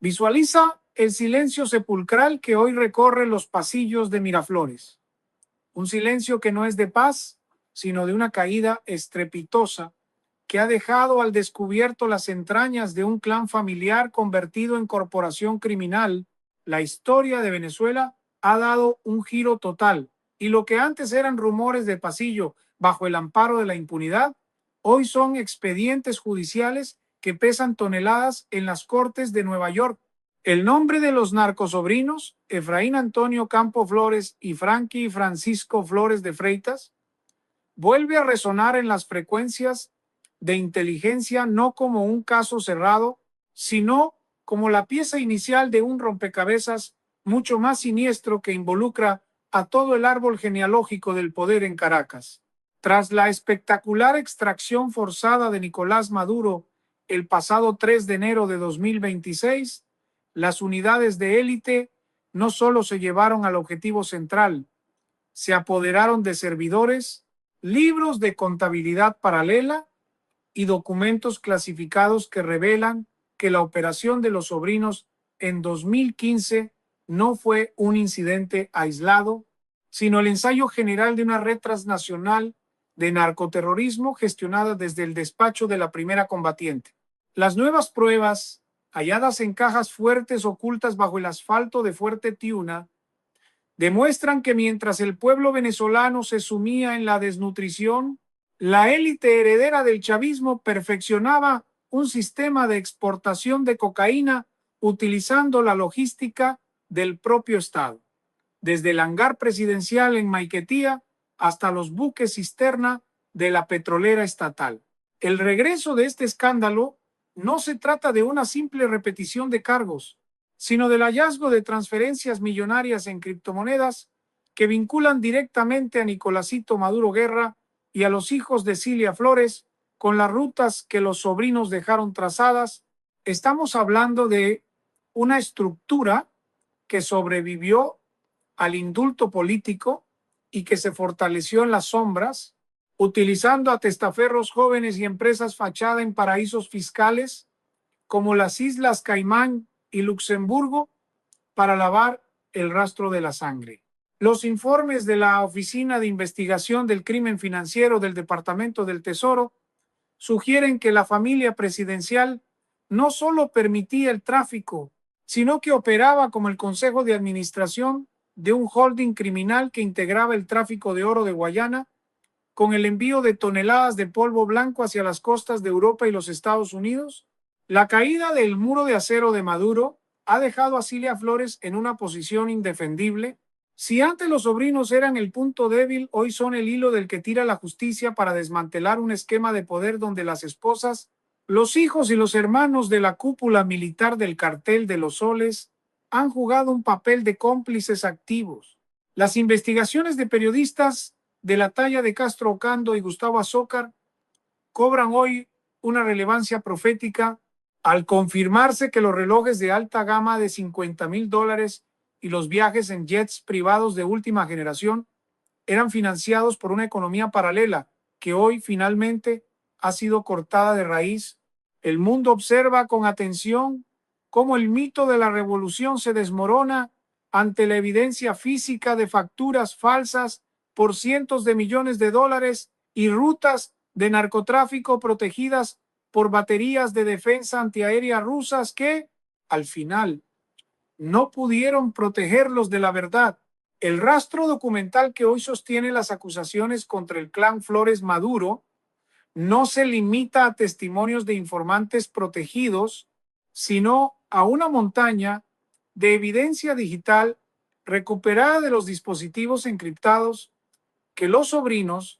Visualiza el silencio sepulcral que hoy recorre los pasillos de Miraflores. Un silencio que no es de paz, sino de una caída estrepitosa que ha dejado al descubierto las entrañas de un clan familiar convertido en corporación criminal. La historia de Venezuela ha dado un giro total y lo que antes eran rumores de pasillo bajo el amparo de la impunidad, hoy son expedientes judiciales que pesan toneladas en las cortes de Nueva York. El nombre de los narcosobrinos, Efraín Antonio Campo Flores y Frankie Francisco Flores de Freitas, vuelve a resonar en las frecuencias de inteligencia no como un caso cerrado, sino como la pieza inicial de un rompecabezas mucho más siniestro que involucra a todo el árbol genealógico del poder en Caracas. Tras la espectacular extracción forzada de Nicolás Maduro el pasado 3 de enero de 2026, las unidades de élite no solo se llevaron al objetivo central, se apoderaron de servidores, libros de contabilidad paralela y documentos clasificados que revelan que la operación de los sobrinos en 2015 no fue un incidente aislado, sino el ensayo general de una red transnacional de narcoterrorismo gestionada desde el despacho de la primera combatiente. Las nuevas pruebas, halladas en cajas fuertes ocultas bajo el asfalto de Fuerte Tiuna, demuestran que mientras el pueblo venezolano se sumía en la desnutrición, la élite heredera del chavismo perfeccionaba un sistema de exportación de cocaína utilizando la logística del propio Estado, desde el hangar presidencial en Maiquetía hasta los buques cisterna de la petrolera estatal. El regreso de este escándalo no se trata de una simple repetición de cargos, sino del hallazgo de transferencias millonarias en criptomonedas que vinculan directamente a Nicolásito Maduro Guerra y a los hijos de Cilia Flores con las rutas que los sobrinos dejaron trazadas. Estamos hablando de una estructura que sobrevivió al indulto político y que se fortaleció en las sombras, utilizando a testaferros jóvenes y empresas fachada en paraísos fiscales como las Islas Caimán y Luxemburgo para lavar el rastro de la sangre. Los informes de la Oficina de Investigación del Crimen Financiero del Departamento del Tesoro sugieren que la familia presidencial no solo permitía el tráfico, sino que operaba como el consejo de administración de un holding criminal que integraba el tráfico de oro de Guayana con el envío de toneladas de polvo blanco hacia las costas de Europa y los Estados Unidos. La caída del muro de acero de Maduro ha dejado a Cilia Flores en una posición indefendible. Si antes los sobrinos eran el punto débil, hoy son el hilo del que tira la justicia para desmantelar un esquema de poder donde las esposas, los hijos y los hermanos de la cúpula militar del cartel de los soles han jugado un papel de cómplices activos. Las investigaciones de periodistas de la talla de Castro Ocando y Gustavo Azócar cobran hoy una relevancia profética al confirmarse que los relojes de alta gama de $50,000 y los viajes en jets privados de última generación eran financiados por una economía paralela que hoy finalmente ha sido cortada de raíz. El mundo observa con atención cómo el mito de la revolución se desmorona ante la evidencia física de facturas falsas por cientos de millones de dólares y rutas de narcotráfico protegidas por baterías de defensa antiaérea rusas que, al final, no pudieron protegerlos de la verdad. El rastro documental que hoy sostiene las acusaciones contra el clan Flores Maduro no se limita a testimonios de informantes protegidos, sino a una montaña de evidencia digital recuperada de los dispositivos encriptados que los sobrinos,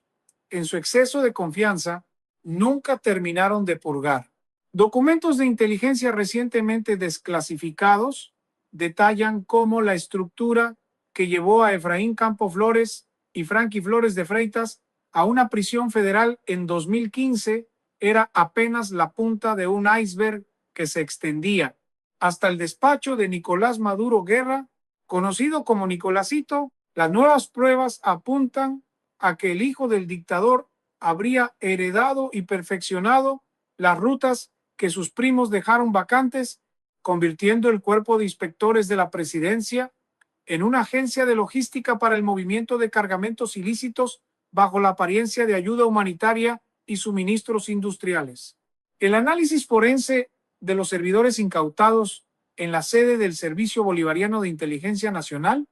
en su exceso de confianza, nunca terminaron de purgar. Documentos de inteligencia recientemente desclasificados detallan cómo la estructura que llevó a Efraín Campo Flores y Frankie Flores de Freitas a una prisión federal en 2015 era apenas la punta de un iceberg que se extendía hasta el despacho de Nicolás Maduro Guerra, conocido como Nicolásito. Las nuevas pruebas apuntan a que el hijo del dictador habría heredado y perfeccionado las rutas que sus primos dejaron vacantes convirtiendo el cuerpo de inspectores de la presidencia en una agencia de logística para el movimiento de cargamentos ilícitos bajo la apariencia de ayuda humanitaria y suministros industriales. El análisis forense de los servidores incautados en la sede del Servicio Bolivariano de Inteligencia Nacional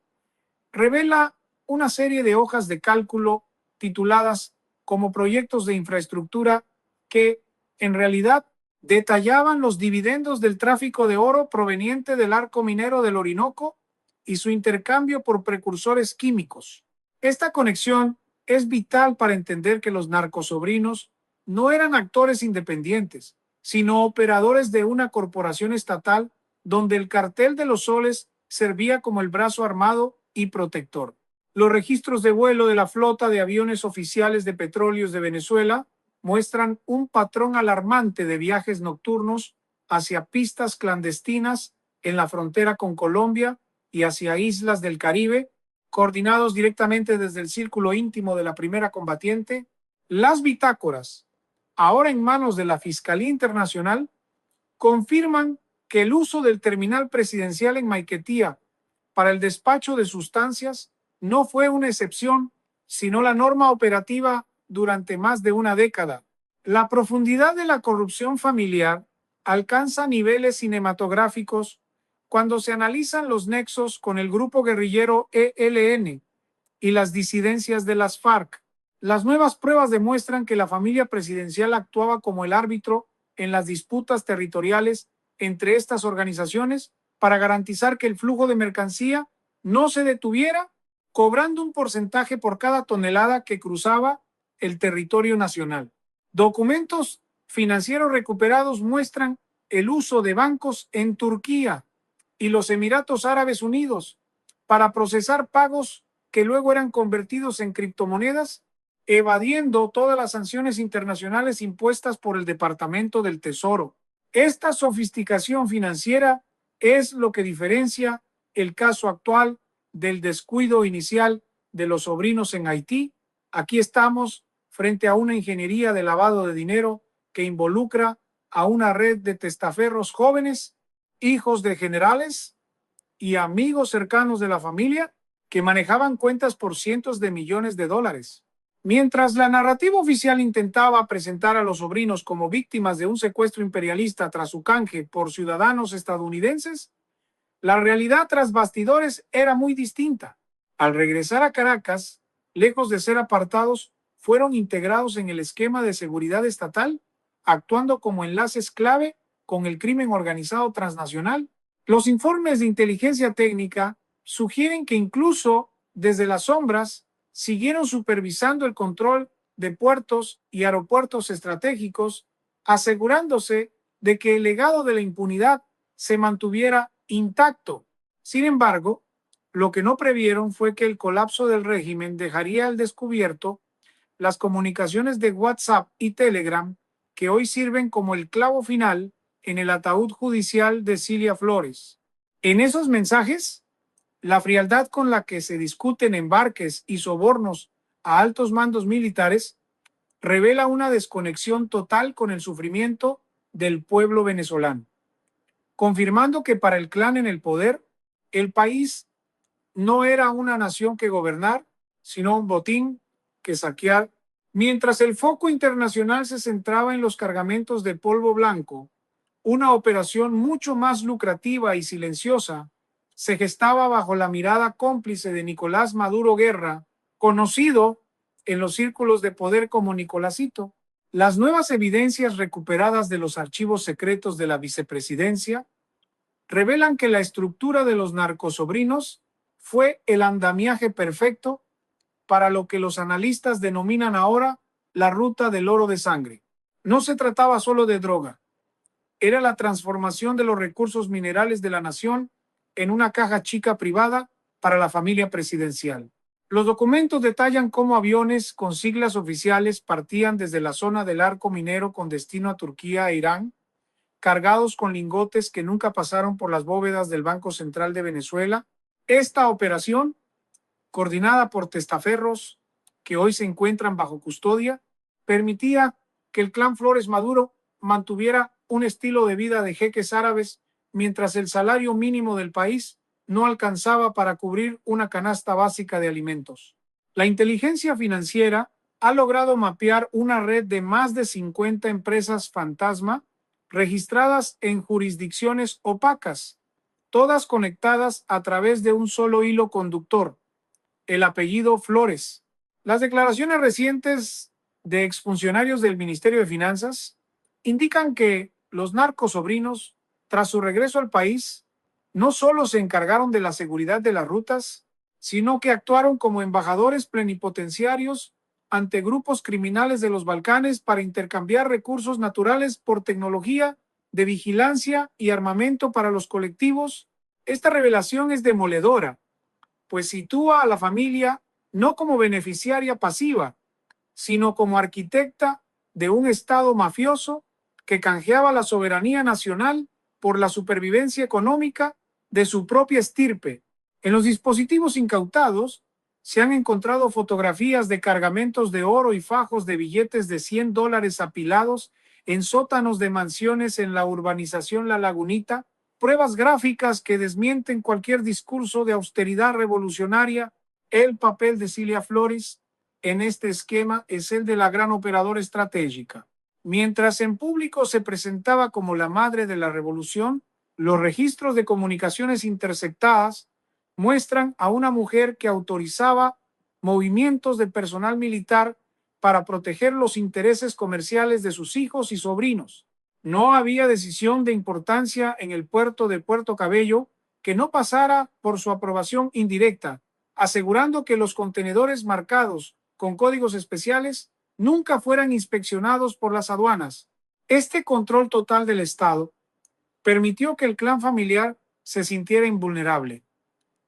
revela una serie de hojas de cálculo tituladas como proyectos de infraestructura que, en realidad, detallaban los dividendos del tráfico de oro proveniente del arco minero del Orinoco y su intercambio por precursores químicos. Esta conexión es vital para entender que los narcosobrinos no eran actores independientes, sino operadores de una corporación estatal donde el cartel de los soles servía como el brazo armado y protector. Los registros de vuelo de la flota de aviones oficiales de petróleos de Venezuela muestran un patrón alarmante de viajes nocturnos hacia pistas clandestinas en la frontera con Colombia y hacia islas del Caribe, coordinados directamente desde el círculo íntimo de la primera combatiente. Las bitácoras, ahora en manos de la Fiscalía Internacional, confirman que el uso del terminal presidencial en Maiquetía para el despacho de sustancias no fue una excepción, sino la norma operativa durante más de una década. La profundidad de la corrupción familiar alcanza niveles cinematográficos cuando se analizan los nexos con el grupo guerrillero ELN y las disidencias de las FARC. Las nuevas pruebas demuestran que la familia presidencial actuaba como el árbitro en las disputas territoriales entre estas organizaciones para garantizar que el flujo de mercancía no se detuviera, cobrando un porcentaje por cada tonelada que cruzaba el territorio nacional. Documentos financieros recuperados muestran el uso de bancos en Turquía y los Emiratos Árabes Unidos para procesar pagos que luego eran convertidos en criptomonedas, evadiendo todas las sanciones internacionales impuestas por el Departamento del Tesoro. Esta sofisticación financiera es lo que diferencia el caso actual del descuido inicial de los sobrinos en Haití. Aquí estamos frente a una ingeniería de lavado de dinero que involucra a una red de testaferros jóvenes, hijos de generales y amigos cercanos de la familia que manejaban cuentas por cientos de millones de dólares. Mientras la narrativa oficial intentaba presentar a los sobrinos como víctimas de un secuestro imperialista tras su canje por ciudadanos estadounidenses, la realidad tras bastidores era muy distinta. Al regresar a Caracas, lejos de ser apartados, fueron integrados en el esquema de seguridad estatal, actuando como enlaces clave con el crimen organizado transnacional. Los informes de inteligencia técnica sugieren que incluso desde las sombras siguieron supervisando el control de puertos y aeropuertos estratégicos, asegurándose de que el legado de la impunidad se mantuviera intacto. Sin embargo, lo que no previeron fue que el colapso del régimen dejaría al descubierto las comunicaciones de WhatsApp y Telegram que hoy sirven como el clavo final en el ataúd judicial de Cilia Flores. En esos mensajes, la frialdad con la que se discuten embarques y sobornos a altos mandos militares revela una desconexión total con el sufrimiento del pueblo venezolano, confirmando que para el clan en el poder, el país no era una nación que gobernar, sino un botín que saquear. Mientras el foco internacional se centraba en los cargamentos de polvo blanco, una operación mucho más lucrativa y silenciosa se gestaba bajo la mirada cómplice de Nicolás Maduro Guerra, conocido en los círculos de poder como Nicolásito. Las nuevas evidencias recuperadas de los archivos secretos de la vicepresidencia revelan que la estructura de los narcosobrinos fue el andamiaje perfecto para lo que los analistas denominan ahora la ruta del oro de sangre. No se trataba solo de droga, era la transformación de los recursos minerales de la nación en una caja chica privada para la familia presidencial. Los documentos detallan cómo aviones con siglas oficiales partían desde la zona del arco minero con destino a Turquía e Irán, cargados con lingotes que nunca pasaron por las bóvedas del Banco Central de Venezuela. Esta operación, coordinada por testaferros que hoy se encuentran bajo custodia, permitía que el clan Flores Maduro mantuviera un estilo de vida de jeques árabes mientras el salario mínimo del país no alcanzaba para cubrir una canasta básica de alimentos. La inteligencia financiera ha logrado mapear una red de más de 50 empresas fantasma registradas en jurisdicciones opacas, todas conectadas a través de un solo hilo conductor, el apellido Flores. Las declaraciones recientes de exfuncionarios del Ministerio de Finanzas indican que los narcosobrinos, tras su regreso al país, no solo se encargaron de la seguridad de las rutas, sino que actuaron como embajadores plenipotenciarios ante grupos criminales de los Balcanes para intercambiar recursos naturales por tecnología de vigilancia y armamento para los colectivos. Esta revelación es demoledora, pues sitúa a la familia no como beneficiaria pasiva, sino como arquitecta de un Estado mafioso que canjeaba la soberanía nacional por la supervivencia económica de su propia estirpe. En los dispositivos incautados se han encontrado fotografías de cargamentos de oro y fajos de billetes de $100 apilados en sótanos de mansiones en la urbanización La Lagunita, pruebas gráficas que desmienten cualquier discurso de austeridad revolucionaria. El papel de Cilia Flores en este esquema es el de la gran operadora estratégica. Mientras en público se presentaba como la madre de la revolución, los registros de comunicaciones interceptadas muestran a una mujer que autorizaba movimientos de personal militar para proteger los intereses comerciales de sus hijos y sobrinos. No había decisión de importancia en el puerto de Puerto Cabello que no pasara por su aprobación indirecta, asegurando que los contenedores marcados con códigos especiales nunca fueran inspeccionados por las aduanas. Este control total del Estado permitió que el clan familiar se sintiera invulnerable,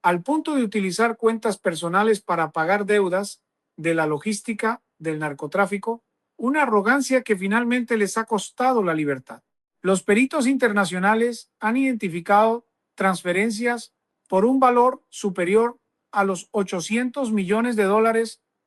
al punto de utilizar cuentas personales para pagar deudas de la logística del narcotráfico, una arrogancia que finalmente les ha costado la libertad. Los peritos internacionales han identificado transferencias por un valor superior a los $800 millones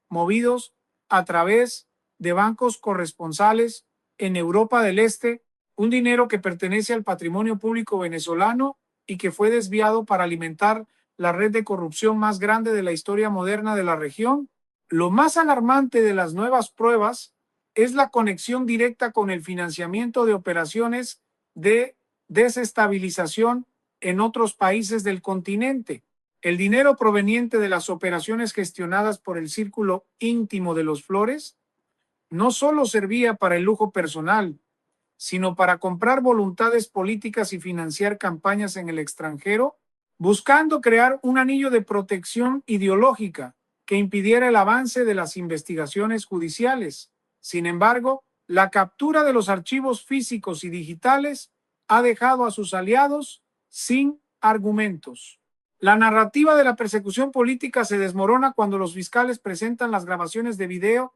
movidos a través de bancos corresponsales en Europa del Este, un dinero que pertenece al patrimonio público venezolano y que fue desviado para alimentar la red de corrupción más grande de la historia moderna de la región. Lo más alarmante de las nuevas pruebas es la conexión directa con el financiamiento de operaciones de desestabilización en otros países del continente. El dinero proveniente de las operaciones gestionadas por el círculo íntimo de los Flores no solo servía para el lujo personal, sino para comprar voluntades políticas y financiar campañas en el extranjero, buscando crear un anillo de protección ideológica que impidiera el avance de las investigaciones judiciales. Sin embargo, la captura de los archivos físicos y digitales ha dejado a sus aliados sin argumentos. La narrativa de la persecución política se desmorona cuando los fiscales presentan las grabaciones de video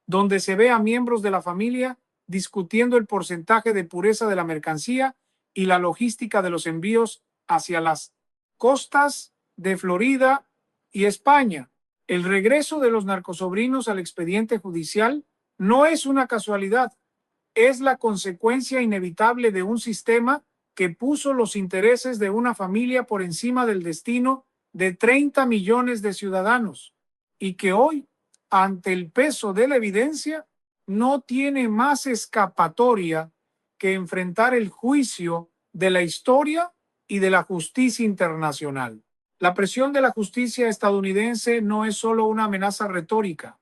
donde se ve a miembros de la familia discutiendo el porcentaje de pureza de la mercancía y la logística de los envíos hacia las costas de Florida y España. El regreso de los narcosobrinos al expediente judicial no es una casualidad, es la consecuencia inevitable de un sistema que puso los intereses de una familia por encima del destino de 30 millones de ciudadanos y que hoy, ante el peso de la evidencia, no tiene más escapatoria que enfrentar el juicio de la historia y de la justicia internacional. La presión de la justicia estadounidense no es solo una amenaza retórica,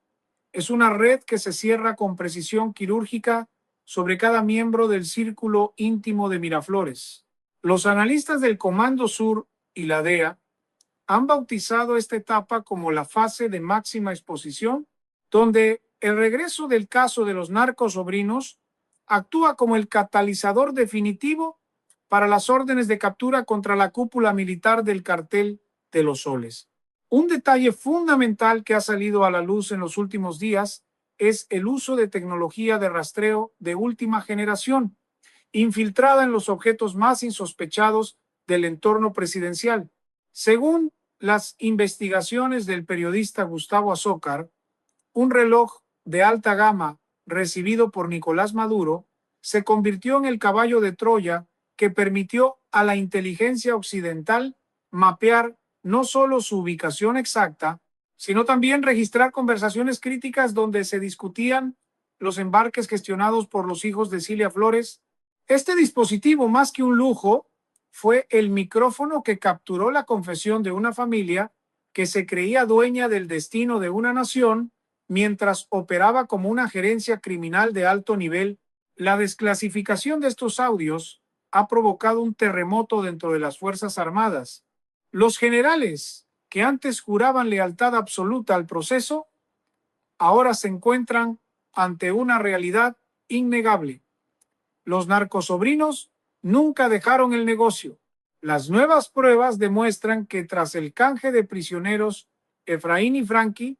es una red que se cierra con precisión quirúrgica sobre cada miembro del círculo íntimo de Miraflores. Los analistas del Comando Sur y la DEA han bautizado esta etapa como la fase de máxima exposición, donde el regreso del caso de los narcosobrinos actúa como el catalizador definitivo para las órdenes de captura contra la cúpula militar del cartel de los Soles. Un detalle fundamental que ha salido a la luz en los últimos días es el uso de tecnología de rastreo de última generación, infiltrada en los objetos más insospechados del entorno presidencial. Según las investigaciones del periodista Gustavo Azócar, un reloj de alta gama recibido por Nicolás Maduro se convirtió en el caballo de Troya que permitió a la inteligencia occidental mapear no solo su ubicación exacta, sino también registrar conversaciones críticas donde se discutían los embarques gestionados por los hijos de Cilia Flores. Este dispositivo, más que un lujo, fue el micrófono que capturó la confesión de una familia que se creía dueña del destino de una nación mientras operaba como una gerencia criminal de alto nivel. La desclasificación de estos audios ha provocado un terremoto dentro de las Fuerzas Armadas. Los generales, que antes juraban lealtad absoluta al proceso, ahora se encuentran ante una realidad innegable. Los narcosobrinos nunca dejaron el negocio. Las nuevas pruebas demuestran que tras el canje de prisioneros, Efraín y Frankie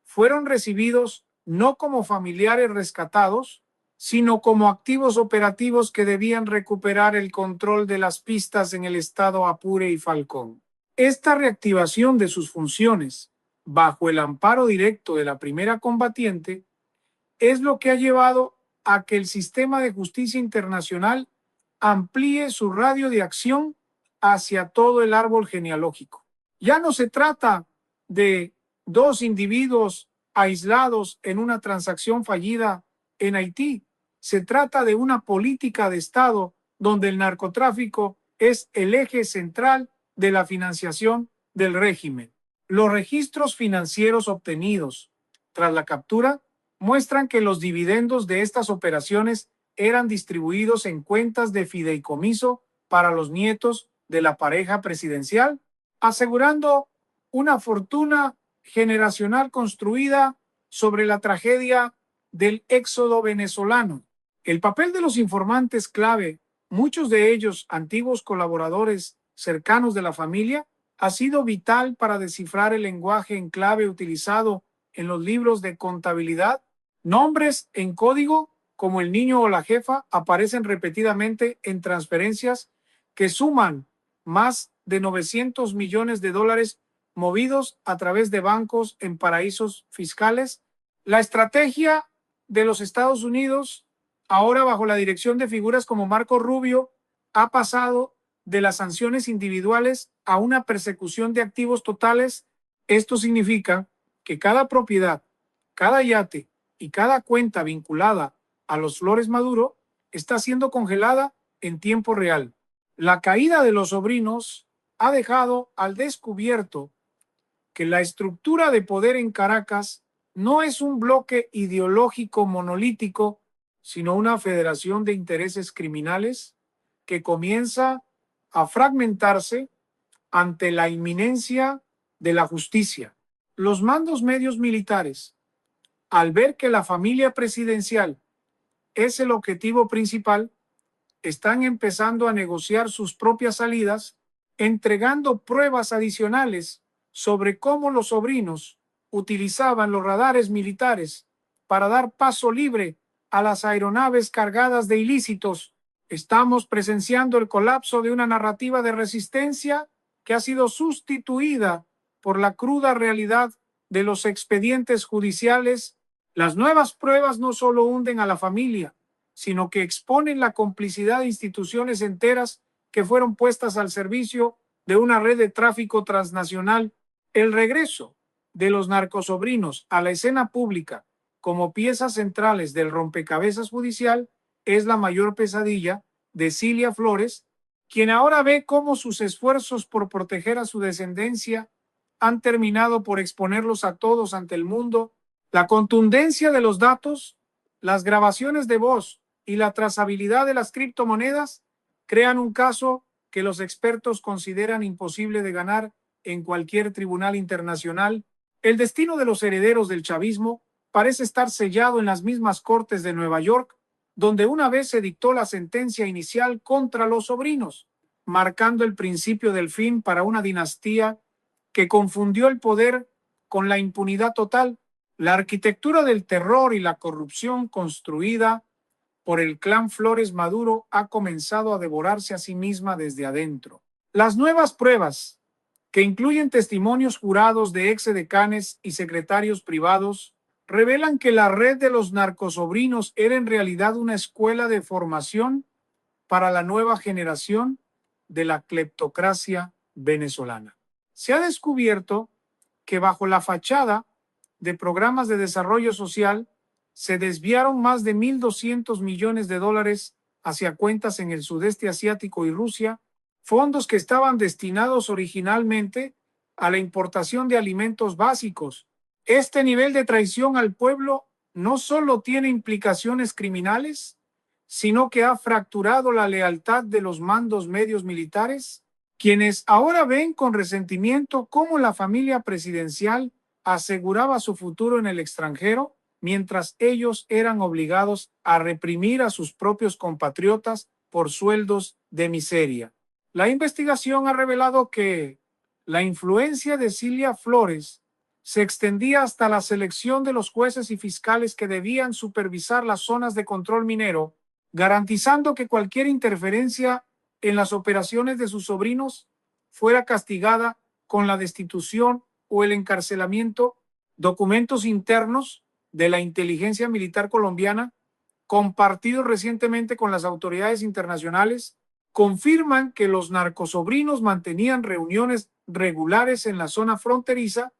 fueron recibidos no como familiares rescatados, sino como activos operativos que debían recuperar el control de las pistas en el estado Apure y Falcón. Esta reactivación de sus funciones, bajo el amparo directo de la primera combatiente, es lo que ha llevado a que el sistema de justicia internacional amplíe su radio de acción hacia todo el árbol genealógico. Ya no se trata de dos individuos aislados en una transacción fallida en Haití. Se trata de una política de Estado donde el narcotráfico es el eje central de la financiación del régimen. Los registros financieros obtenidos tras la captura muestran que los dividendos de estas operaciones eran distribuidos en cuentas de fideicomiso para los nietos de la pareja presidencial, asegurando una fortuna generacional construida sobre la tragedia del éxodo venezolano. El papel de los informantes clave, muchos de ellos antiguos colaboradores cercanos de la familia, ha sido vital para descifrar el lenguaje en clave utilizado en los libros de contabilidad. Nombres en código como el niño o la jefa aparecen repetidamente en transferencias que suman más de 900 millones de dólares movidos a través de bancos en paraísos fiscales. La estrategia de los Estados Unidos, ahora bajo la dirección de figuras como Marco Rubio, ha pasado de las sanciones individuales a una persecución de activos totales. Esto significa que cada propiedad, cada yate y cada cuenta vinculada a los Flores Maduro está siendo congelada en tiempo real. La caída de los sobrinos ha dejado al descubierto que la estructura de poder en Caracas no es un bloque ideológico monolítico, sino una federación de intereses criminales que comienza a fragmentarse ante la inminencia de la justicia. Los mandos medios militares, al ver que la familia presidencial es el objetivo principal, están empezando a negociar sus propias salidas, entregando pruebas adicionales sobre cómo los sobrinos utilizaban los radares militares para dar paso libre a las aeronaves cargadas de ilícitos. Estamos presenciando el colapso de una narrativa de resistencia que ha sido sustituida por la cruda realidad de los expedientes judiciales. Las nuevas pruebas no solo hunden a la familia, sino que exponen la complicidad de instituciones enteras que fueron puestas al servicio de una red de tráfico transnacional. El regreso de los narcosobrinos a la escena pública como piezas centrales del rompecabezas judicial es la mayor pesadilla de Cilia Flores, quien ahora ve cómo sus esfuerzos por proteger a su descendencia han terminado por exponerlos a todos ante el mundo. La contundencia de los datos, las grabaciones de voz y la trazabilidad de las criptomonedas crean un caso que los expertos consideran imposible de ganar en cualquier tribunal internacional. El destino de los herederos del chavismo parece estar sellado en las mismas cortes de Nueva York, donde una vez se dictó la sentencia inicial contra los sobrinos, marcando el principio del fin para una dinastía que confundió el poder con la impunidad total. La arquitectura del terror y la corrupción construida por el clan Flores Maduro ha comenzado a devorarse a sí misma desde adentro. Las nuevas pruebas, que incluyen testimonios jurados de exedecanes y secretarios privados, revelan que la red de los narcosobrinos era en realidad una escuela de formación para la nueva generación de la cleptocracia venezolana. Se ha descubierto que bajo la fachada de programas de desarrollo social se desviaron más de 1.200 millones de dólares hacia cuentas en el sudeste asiático y Rusia, fondos que estaban destinados originalmente a la importación de alimentos básicos. Este nivel de traición al pueblo no solo tiene implicaciones criminales, sino que ha fracturado la lealtad de los mandos medios militares, quienes ahora ven con resentimiento cómo la familia presidencial aseguraba su futuro en el extranjero, mientras ellos eran obligados a reprimir a sus propios compatriotas por sueldos de miseria. La investigación ha revelado que la influencia de Cilia Flores se extendía hasta la selección de los jueces y fiscales que debían supervisar las zonas de control minero, garantizando que cualquier interferencia en las operaciones de sus sobrinos fuera castigada con la destitución o el encarcelamiento. Documentos internos de la inteligencia militar colombiana, compartidos recientemente con las autoridades internacionales, confirman que los narcosobrinos mantenían reuniones regulares en la zona fronteriza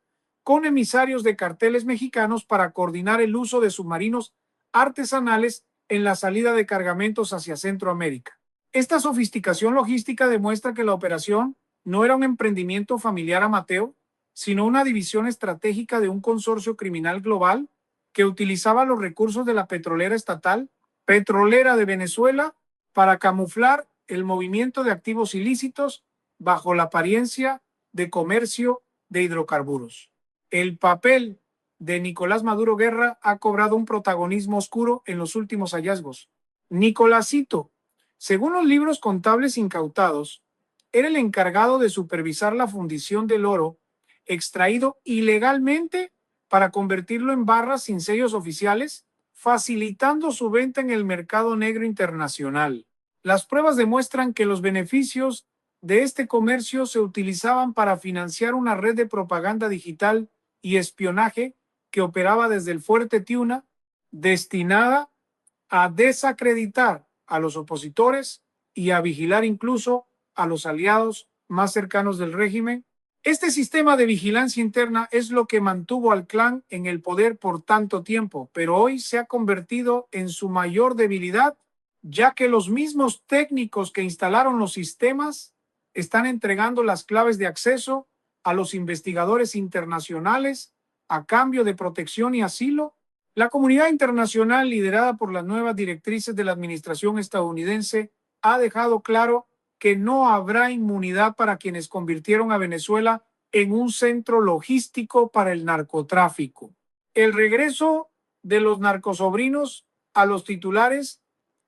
con emisarios de carteles mexicanos para coordinar el uso de submarinos artesanales en la salida de cargamentos hacia Centroamérica. Esta sofisticación logística demuestra que la operación no era un emprendimiento familiar amateur, sino una división estratégica de un consorcio criminal global que utilizaba los recursos de la petrolera estatal, Petrolera de Venezuela, para camuflar el movimiento de activos ilícitos bajo la apariencia de comercio de hidrocarburos. El papel de Nicolás Maduro Guerra ha cobrado un protagonismo oscuro en los últimos hallazgos. Nicolásito, según los libros contables incautados, era el encargado de supervisar la fundición del oro extraído ilegalmente para convertirlo en barras sin sellos oficiales, facilitando su venta en el mercado negro internacional. Las pruebas demuestran que los beneficios de este comercio se utilizaban para financiar una red de propaganda digital y espionaje que operaba desde el Fuerte Tiuna, destinada a desacreditar a los opositores y a vigilar incluso a los aliados más cercanos del régimen. Este sistema de vigilancia interna es lo que mantuvo al clan en el poder por tanto tiempo, pero hoy se ha convertido en su mayor debilidad, ya que los mismos técnicos que instalaron los sistemas están entregando las claves de acceso a los investigadores internacionales a cambio de protección y asilo. La comunidad internacional, liderada por las nuevas directrices de la administración estadounidense, ha dejado claro que no habrá inmunidad para quienes convirtieron a Venezuela en un centro logístico para el narcotráfico. El regreso de los narcosobrinos a los titulares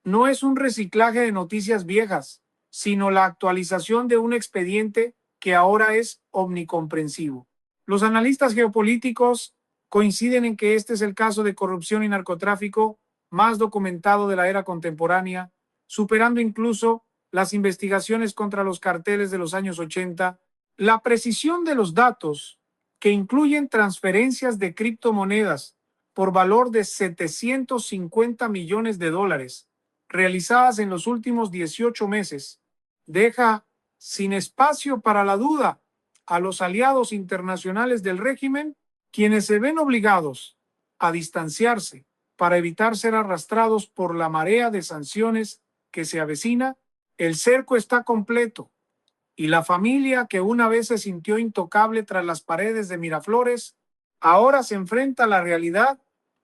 no es un reciclaje de noticias viejas, sino la actualización de un expediente que ahora es omnicomprensivo. Los analistas geopolíticos coinciden en que este es el caso de corrupción y narcotráfico más documentado de la era contemporánea, superando incluso las investigaciones contra los carteles de los años 80. La precisión de los datos, que incluyen transferencias de criptomonedas por valor de 750 millones de dólares, realizadas en los últimos 18 meses, deja sin espacio para la duda a los aliados internacionales del régimen, quienes se ven obligados a distanciarse para evitar ser arrastrados por la marea de sanciones que se avecina. El cerco está completo y la familia que una vez se sintió intocable tras las paredes de Miraflores, ahora se enfrenta a la realidad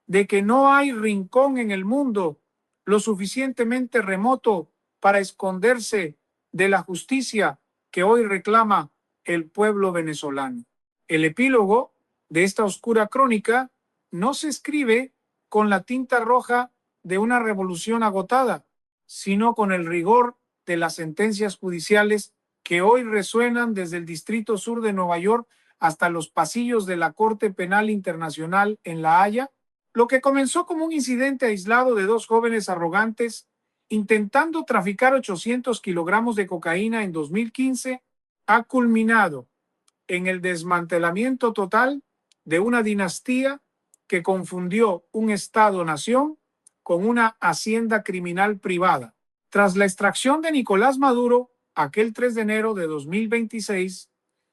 de que no hay rincón en el mundo lo suficientemente remoto para esconderse de la justicia que hoy reclama el pueblo venezolano. El epílogo de esta oscura crónica no se escribe con la tinta roja de una revolución agotada, sino con el rigor de las sentencias judiciales que hoy resuenan desde el Distrito Sur de Nueva York hasta los pasillos de la Corte Penal Internacional en La Haya. Lo que comenzó como un incidente aislado de dos jóvenes arrogantes intentando traficar 800 kilogramos de cocaína en 2015 ha culminado en el desmantelamiento total de una dinastía que confundió un Estado-nación con una hacienda criminal privada. Tras la extracción de Nicolás Maduro aquel 3 de enero de 2026,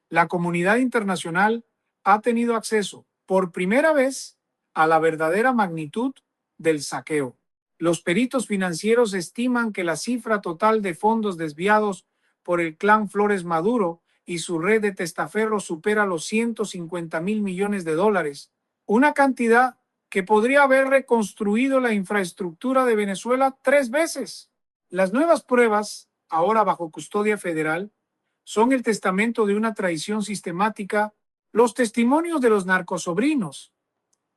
la comunidad internacional ha tenido acceso por primera vez a la verdadera magnitud del saqueo. Los peritos financieros estiman que la cifra total de fondos desviados por el clan Flores Maduro y su red de testaferros supera los 150.000 millones de dólares, una cantidad que podría haber reconstruido la infraestructura de Venezuela 3 veces. Las nuevas pruebas, ahora bajo custodia federal, son el testamento de una traición sistemática, los testimonios de los narcosobrinos,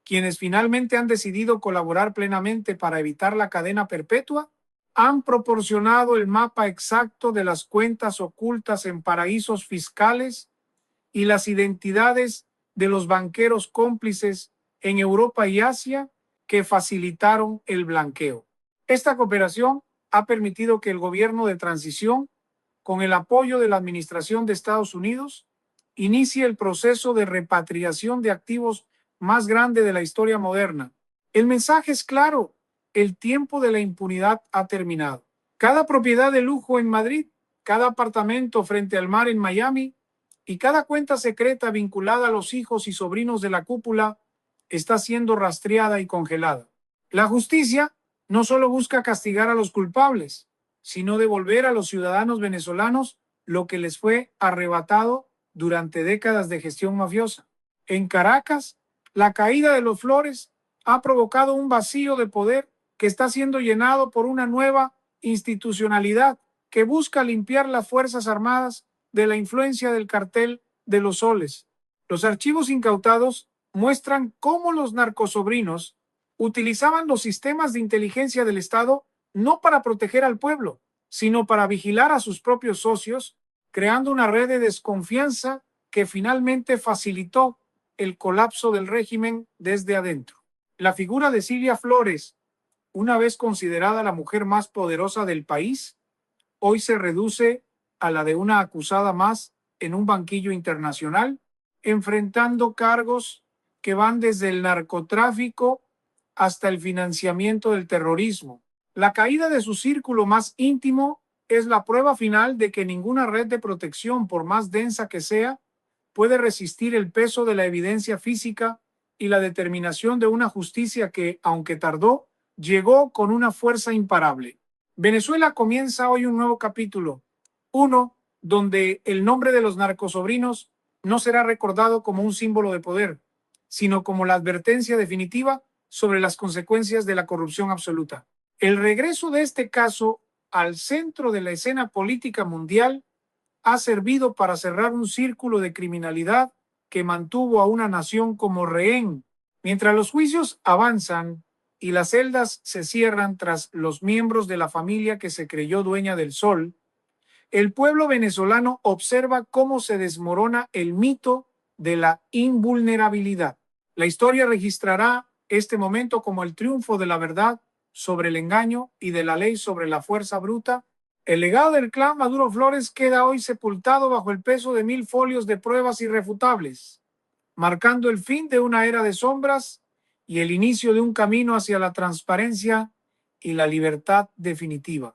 quienes finalmente han decidido colaborar plenamente para evitar la cadena perpetua, han proporcionado el mapa exacto de las cuentas ocultas en paraísos fiscales y las identidades de los banqueros cómplices en Europa y Asia que facilitaron el blanqueo. Esta cooperación ha permitido que el gobierno de transición, con el apoyo de la Administración de Estados Unidos, inicie el proceso de repatriación de activos más grande de la historia moderna. El mensaje es claro: el tiempo de la impunidad ha terminado. Cada propiedad de lujo en Madrid, cada apartamento frente al mar en Miami y cada cuenta secreta vinculada a los hijos y sobrinos de la cúpula está siendo rastreada y congelada. La justicia no solo busca castigar a los culpables, sino devolver a los ciudadanos venezolanos lo que les fue arrebatado durante décadas de gestión mafiosa. En Caracas, la caída de los Flores ha provocado un vacío de poder que está siendo llenado por una nueva institucionalidad que busca limpiar las Fuerzas Armadas de la influencia del cartel de los soles. Los archivos incautados muestran cómo los narcosobrinos utilizaban los sistemas de inteligencia del Estado no para proteger al pueblo, sino para vigilar a sus propios socios, creando una red de desconfianza que finalmente facilitó el colapso del régimen desde adentro. La figura de Silvia Flores, una vez considerada la mujer más poderosa del país, hoy se reduce a la de una acusada más en un banquillo internacional, enfrentando cargos que van desde el narcotráfico hasta el financiamiento del terrorismo. La caída de su círculo más íntimo es la prueba final de que ninguna red de protección, por más densa que sea, puede resistir el peso de la evidencia física y la determinación de una justicia que, aunque tardó, llegó con una fuerza imparable. Venezuela comienza hoy un nuevo capítulo, uno donde el nombre de los narcosobrinos no será recordado como un símbolo de poder, sino como la advertencia definitiva sobre las consecuencias de la corrupción absoluta. El regreso de este caso al centro de la escena política mundial ha servido para cerrar un círculo de criminalidad que mantuvo a una nación como rehén. Mientras los juicios avanzan y las celdas se cierran tras los miembros de la familia que se creyó dueña del sol, el pueblo venezolano observa cómo se desmorona el mito de la invulnerabilidad. La historia registrará este momento como el triunfo de la verdad sobre el engaño y de la ley sobre la fuerza bruta. El legado del clan Maduro Flores queda hoy sepultado bajo el peso de 1000 folios de pruebas irrefutables, marcando el fin de una era de sombras y el inicio de un camino hacia la transparencia y la libertad definitiva.